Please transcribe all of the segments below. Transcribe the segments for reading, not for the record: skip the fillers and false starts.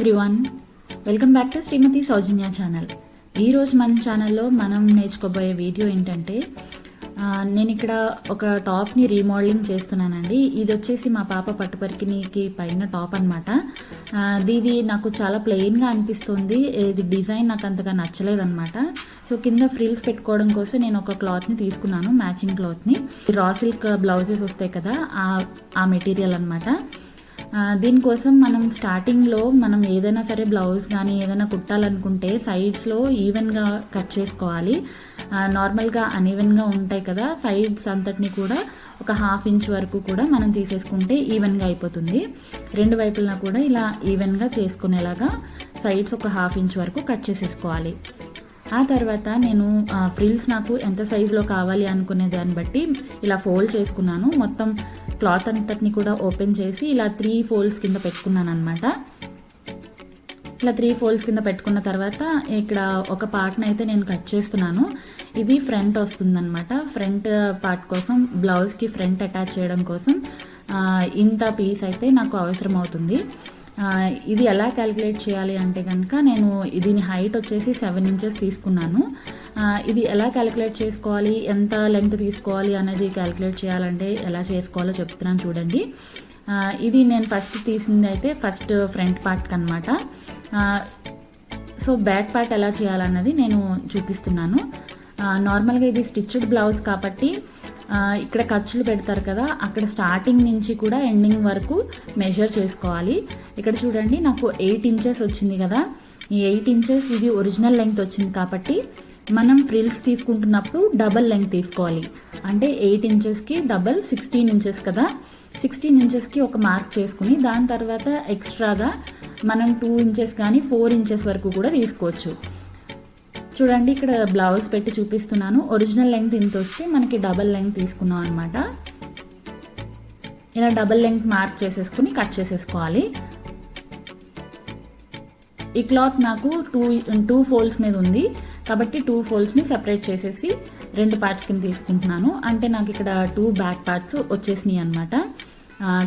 Everyone, welcome back to Srimathi Sowjanya channel. ఈరోజు మన ఛానల్లో మనం నేర్చుకోబోయే వీడియో ఏంటంటే, నేను ఇక్కడ ఒక టాప్ని రీమోడలింగ్ చేస్తున్నానండి. ఇది వచ్చేసి మా పాప పట్టుపరికినికి పైన టాప్ అనమాట. ఇది నాకు చాలా ప్లెయిన్గా అనిపిస్తుంది. ఇది డిజైన్ నాకు అంతగా నచ్చలేదన్నమాట. సో కింద ఫ్రిల్స్ పెట్టుకోవడం కోసం నేను ఒక క్లాత్ని తీసుకున్నాను, మ్యాచింగ్ క్లాత్ని. రా సిల్క్ బ్లౌజెస్ వస్తాయి కదా, ఆ మెటీరియల్ అనమాట. దీనికోసం మనం స్టార్టింగ్లో ఏదైనా సరే బ్లౌజ్ కానీ ఏదైనా కుట్టాలనుకుంటే సైడ్స్లో ఈవెన్గా కట్ చేసుకోవాలి. నార్మల్గా అన్ఈవెన్గా ఉంటాయి కదా, సైడ్స్ అంతటిని కూడా ఒక 1/2 ఇంచ్ వరకు కూడా మనం తీసేసుకుంటే ఈవెన్గా అయిపోతుంది. రెండు వైపులా కూడా ఇలా ఈవెన్గా చేసుకునేలాగా సైడ్స్ ఒక 1/2 ఇంచ్ వరకు కట్ చేసేసుకోవాలి. ఆ తర్వాత నేను ఫ్రిల్స్ నాకు ఎంత సైజులో కావాలి అనుకునే దాన్ని బట్టి ఇలా ఫోల్డ్ చేసుకున్నాను. మొత్తం క్లాత్ అంతటిని కూడా ఓపెన్ చేసి ఇలా 3 ఫోల్డ్స్ కింద పెట్టుకున్నాను అనమాట. ఇలా 3 ఫోల్డ్స్ కింద పెట్టుకున్న తర్వాత ఇక్కడ ఒక పార్ట్ని అయితే నేను కట్ చేస్తున్నాను. ఇది ఫ్రంట్ వస్తుందన్నమాట. ఫ్రంట్ పార్ట్ కోసం బ్లౌజ్కి ఫ్రంట్ అటాచ్ చేయడం కోసం ఇంత పీస్ అయితే నాకు అవసరం అవుతుంది. ఇది ఎలా క్యాలిక్యులేట్ చేయాలి అంటే కనుక, నేను దీని హైట్ వచ్చేసి 7 ఇంచెస్ తీసుకున్నాను. ఇది ఎలా క్యాలిక్యులేట్ చేసుకోవాలి, ఎంత లెంగ్త్ తీసుకోవాలి అనేది క్యాలిక్యులేట్ చేయాలంటే ఎలా చేసుకోవాలో చెప్తున్నాను చూడండి. ఇది నేను ఫస్ట్ తీసింది అయితే ఫస్ట్ ఫ్రంట్ పార్ట్కి అనమాట. సో బ్యాక్ పార్ట్ ఎలా చేయాలన్నది నేను చూపిస్తున్నాను. నార్మల్గా ఇది స్టిచ్డ్ బ్లౌజ్ కాబట్టి ఇక్కడ ఖర్చులు పెడతారు కదా, అక్కడ స్టార్టింగ్ నుంచి కూడా ఎండింగ్ వరకు మెజర్ చేసుకోవాలి. ఇక్కడ చూడండి, నాకు 8 ఇంచెస్ వచ్చింది కదా. ఈ 8 ఇంచెస్ ఇది ఒరిజినల్ లెంగ్త్ వచ్చింది కాబట్టి మనం ఫ్రిల్స్ తీసుకుంటున్నప్పుడు డబల్ లెంగ్త్ తీసుకోవాలి. అంటే 8 ఇంచెస్కి డబల్ 16 ఇంచెస్ కదా. 16 ఇంచెస్కి ఒక మార్క్ చేసుకుని దాని తర్వాత ఎక్స్ట్రాగా మనం 2 ఇంచెస్ కానీ 4 ఇంచెస్ వరకు కూడా తీసుకోవచ్చు. చూడండి, ఇక్కడ బ్లౌజ్ పెట్టి చూపిస్తున్నాను. ఒరిజినల్ లెంగ్త్ ఇంత వస్తే మనకి డబల్ లెంగ్త్ తీసుకున్నాం అనమాట. ఇలా డబల్ లెంగ్త్ మార్క్ చేసేసుకుని కట్ చేసేసుకోవాలి. ఈ క్లాత్ నాకు టూ ఫోల్డ్స్ మీద ఉంది కాబట్టి 2 ఫోల్డ్స్ని సెపరేట్ చేసేసి 2 పార్ట్స్ కింద తీసుకుంటున్నాను. అంటే నాకు ఇక్కడ 2 బ్యాక్ పార్ట్స్ వచ్చేసినాయి అనమాట.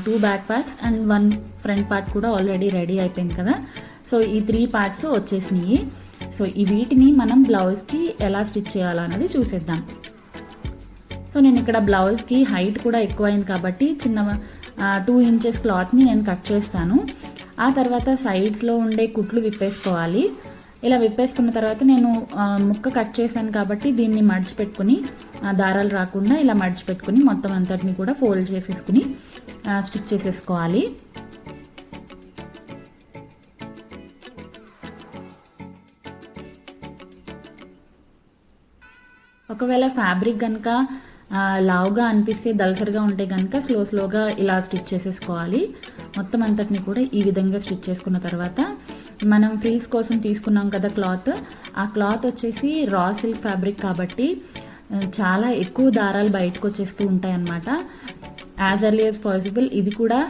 2 back parts and 1 front part కూడా ఆల్రెడీ రెడీ అయిపోయింది కదా. సో ఈ 3 పార్ట్స్ వచ్చేసినాయి. సో ఈ వీటిని మనం బ్లౌజ్కి ఎలా స్టిచ్ చేయాలన్నది చూసేద్దాం. సో నేను ఇక్కడ బ్లౌజ్కి హైట్ కూడా ఎక్కువైంది కాబట్టి చిన్న 2 ఇంచెస్ క్లాత్ని నేను కట్ చేస్తాను. ఆ తర్వాత సైడ్స్లో ఉండే కుట్లు విప్పేసుకోవాలి. ఇలా విప్పేసుకున్న తర్వాత నేను ముక్క కట్ చేశాను కాబట్టి దీన్ని మడిచిపెట్టుకుని, దారాలు రాకుండా ఇలా మడిచిపెట్టుకుని మొత్తం అంతటిని కూడా ఫోల్డ్ చేసేసుకుని స్టిచ్ చేసేసుకోవాలి. ఒకవేళ ఫ్యాబ్రిక్ కనుక లావుగా అనిపిస్తే, దళసరిగా ఉంటే కనుక స్లోగా ఇలా స్టిచ్ చేసేసుకోవాలి. మొత్తం అంతటిని కూడా ఈ విధంగా స్టిచ్ చేసుకున్న తర్వాత మనం ఫ్రిల్స్ కోసం తీసుకున్నాం కదా క్లాత్, ఆ క్లాత్ వచ్చేసి రా సిల్క్ ఫ్యాబ్రిక్ కాబట్టి చాలా ఎక్కువ దారాలు బయటకు వచ్చేస్తూ ఉంటాయి అన్నమాట. యాజ్ ఎర్లీ యాజ్ పాసిబుల్ ఇది కూడా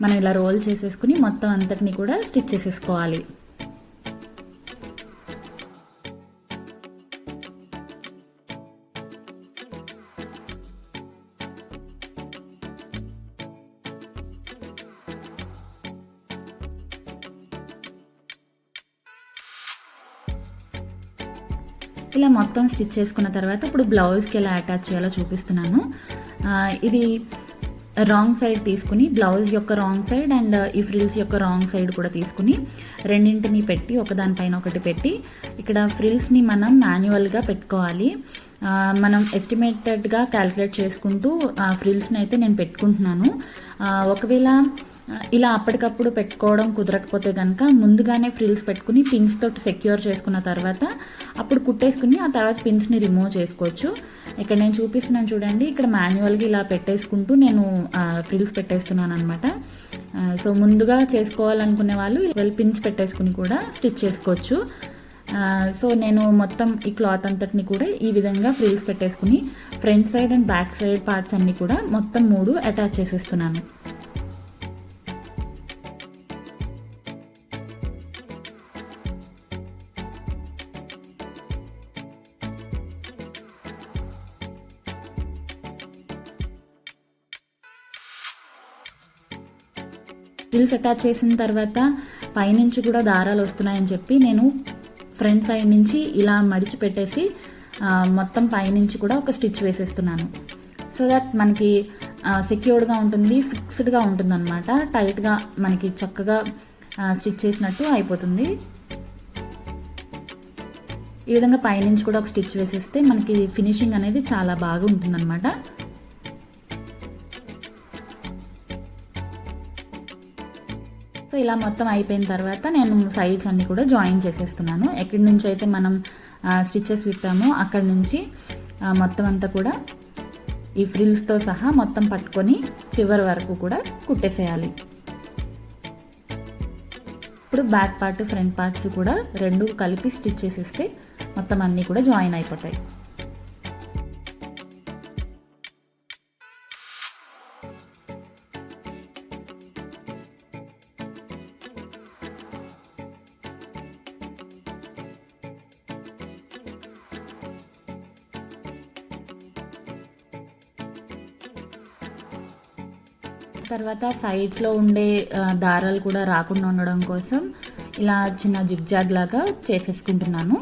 మనం ఇలా రోల్ చేసేసుకుని మొత్తం అంతటిని కూడా స్టిచ్ చేసేసుకోవాలి. ఇలా మొత్తం స్టిచ్ చేసుకున్న తర్వాత ఇప్పుడు బ్లౌజ్కి ఎలా అటాచ్ చేయాలో చూపిస్తున్నాను. ఇది రాంగ్ సైడ్ తీసుకుని, బ్లౌజ్ యొక్క రాంగ్ సైడ్ అండ్ ఈ ఫ్రిల్స్ యొక్క రాంగ్ సైడ్ కూడా తీసుకుని రెండింటిని పెట్టి ఒకదానిపైన ఒకటి పెట్టి ఇక్కడ ఫ్రిల్స్ని మనం మాన్యువల్గా పెట్టుకోవాలి. మనం ఎస్టిమేటెడ్గా క్యాలిక్యులేట్ చేసుకుంటూ ఫ్రిల్స్ని అయితే నేను పెట్టుకుంటున్నాను. ఒకవేళ ఇలా అప్పటికప్పుడు పెట్టుకోవడం కుదరకపోతే కనుక ముందుగానే ఫ్రిల్స్ పెట్టుకుని పిన్స్ తోటి సెక్యూర్ చేసుకున్న తర్వాత అప్పుడు కుట్టేసుకుని ఆ తర్వాత పిన్స్ని రిమూవ్ చేసుకోవచ్చు. ఇక్కడ నేను చూపిస్తున్నాను చూడండి, ఇక్కడ మాన్యువల్గా ఇలా పెట్టేసుకుంటూ నేను ఫ్రిల్స్ పెట్టేస్తున్నాను అనమాట. సో ముందుగా చేసుకోవాలనుకునే వాళ్ళు పిన్స్ పెట్టేసుకుని కూడా స్టిచ్ చేసుకోవచ్చు. సో నేను మొత్తం ఈ క్లాత్ అంతటిని కూడా ఈ విధంగా ఫ్రిల్స్ పెట్టేసుకుని front side and back side parts అన్ని కూడా మొత్తం 3 అటాచ్ చేసేస్తున్నాను. ఫ్రిల్స్ అటాచ్ చేసిన తర్వాత పైనుంచి కూడా దారాలు వస్తున్నాయని చెప్పి నేను ఫ్రంట్ సైడ్ నుంచి ఇలా మడిచి పెట్టేసి మొత్తం పైనుంచి కూడా ఒక స్టిచ్ వేసేస్తున్నాను. సో దట్ మనకి సెక్యూర్డ్గా ఉంటుంది, ఫిక్స్డ్గా ఉంటుంది అనమాట. టైట్గా మనకి చక్కగా స్టిచ్ చేసినట్టు అయిపోతుంది. ఈ విధంగా పైనుంచి కూడా ఒక స్టిచ్ వేసేస్తే మనకి ఫినిషింగ్ అనేది చాలా బాగా ఉంటుందన్నమాట. సో ఇలా మొత్తం అయిపోయిన తర్వాత నేను సైడ్స్ అన్ని కూడా జాయిన్ చేసేస్తున్నాను. ఎక్కడి నుంచి అయితే మనం స్టిచెస్ విప్పామో అక్కడి నుంచి మొత్తం అంతా కూడా ఈ ఫ్రిల్స్తో సహా మొత్తం పట్టుకొని చివరి వరకు కూడా కుట్టేసేయాలి. ఇప్పుడు బ్యాక్ పార్ట్ ఫ్రంట్ పార్ట్స్ కూడా రెండు కలిపి స్టిచ్ చేసేస్తే మొత్తం అన్నీ కూడా జాయిన్ అయిపోతాయి. తర్వాత సైడ్స్లో ఉండే దారాలు కూడా రాకుండా ఉండడం కోసం ఇలా చిన్న జిగ్జాగ్ లాగా చేసేసుకుంటున్నాను.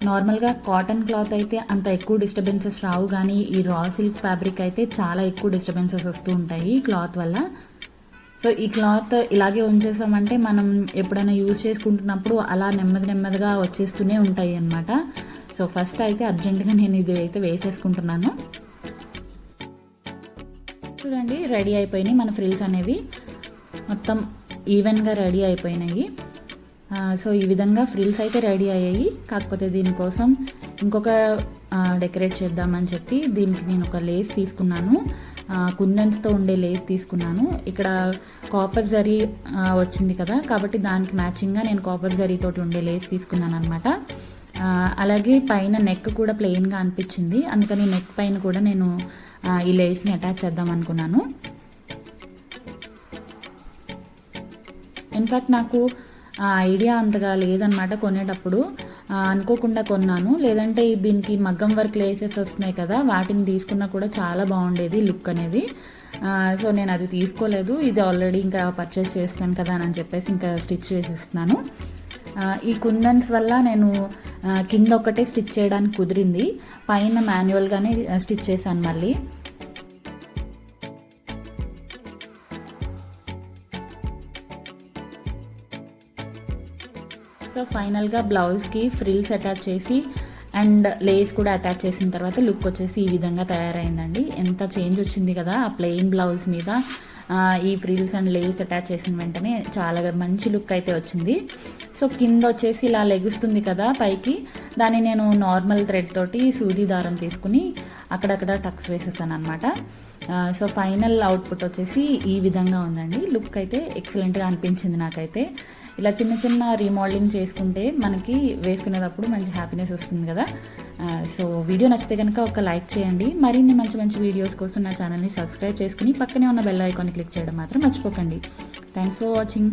నార్మల్గా కాటన్ క్లాత్ అయితే అంత ఎక్కువ డిస్టర్బెన్సెస్ రావు, కానీ ఈ రా సిల్క్ ఫ్యాబ్రిక్ అయితే చాలా ఎక్కువ డిస్టర్బెన్సెస్ వస్తూ ఉంటాయి క్లాత్ వల్ల. సో ఈ క్లాత్ ఇలాగే ఉంచేసామంటే మనం ఎప్పుడైనా యూజ్ చేసుకుంటున్నప్పుడు అలా నెమ్మదిగా వచ్చేస్తూనే ఉంటాయి అన్నమాట. సో ఫస్ట్ అయితే అర్జెంటుగా నేను ఇది అయితే వేసేసుకుంటున్నాను. చూడండి, రెడీ అయిపోయినాయి మన ఫ్రిల్స్ అనేవి, మొత్తం ఈవెన్గా రెడీ అయిపోయినాయి. సో ఈ విధంగా ఫ్రిల్స్ అయితే రెడీ అయ్యాయి. కాకపోతే దీనికోసం ఇంకొక డెకరేట్ చేద్దామని చెప్పి దీనికి నేను ఒక లేస్ తీసుకున్నాను, కుందన్స్తో ఉండే లేస్ తీసుకున్నాను. ఇక్కడ కాపర్ జరీ వచ్చింది కదా, కాబట్టి దానికి మ్యాచింగ్గా నేను కాపర్ జరీతోటి ఉండే లేస్ తీసుకున్నాను అనమాట. అలాగే పైన నెక్ కూడా ప్లెయిన్గా అనిపించింది, అందుకని నెక్ పైన కూడా నేను ఈ లేస్ని అటాచ్ చేద్దాం అనుకున్నాను. ఇన్ఫ్యాక్ట్ నాకు ఐడియా అంతగా లేదనమాట కొనేటప్పుడు, అనుకోకుండా కొన్నాను. లేదంటే దీనికి మగ్గం వర్క్ లేసెస్ వస్తున్నాయి కదా, వాటిని తీసుకున్నా కూడా చాలా బాగుండేది లుక్ అనేది. సో నేను అది తీసుకోలేదు, ఇది ఆల్రెడీ ఇంకా పర్చేస్ చేస్తాను కదా అని చెప్పేసి ఇంకా స్టిచ్ చేసిస్తున్నాను. ఈ కుందన్స్ వల్ల నేను కింద ఒకటే స్టిచ్ చేయడానికి కుదిరింది, పైన మాన్యువల్గానే స్టిచ్ చేశాను మళ్ళీ. సో ఫైనల్గా బ్లౌజ్కి ఫ్రిల్స్ అటాచ్ చేసి అండ్ లేస్ కూడా అటాచ్ చేసిన తర్వాత లుక్ వచ్చేసి ఈ విధంగా తయారైందండి. ఎంత చేంజ్ వచ్చింది కదా ఆ ప్లెయిన్ బ్లౌజ్ మీద ఈ ఫ్రిల్స్ అండ్ లేస్ అటాచ్ చేసిన వెంటనే చాలా మంచి లుక్ అయితే వచ్చింది. సో కింద వచ్చేసి ఇలా లెగుస్తుంది కదా పైకి, దాన్ని నేను నార్మల్ థ్రెడ్ తోటి సూది దారం తీసుకుని అక్కడక్కడ టక్స్ వేసేసాను అనమాట. సో ఫైనల్ అవుట్పుట్ వచ్చేసి ఈ విధంగా ఉందండి. లుక్ అయితే ఎక్సలెంట్గా అనిపించింది నాకైతే. ఇలా చిన్న చిన్న రీమోడలింగ్ చేసుకుంటే మనకి వేసుకునేటప్పుడు మంచి హ్యాపీనెస్ వస్తుంది కదా. సో వీడియో నచ్చితే కనుక ఒక లైక్ చేయండి. మరిన్ని మంచి మంచి వీడియోస్ కోసం నా ఛానల్ని సబ్స్క్రైబ్ చేసుకుని పక్కనే ఉన్న బెల్ ఐకాన్ని క్లిక్ చేయడం మాత్రం మర్చిపోకండి. Thanks for watching.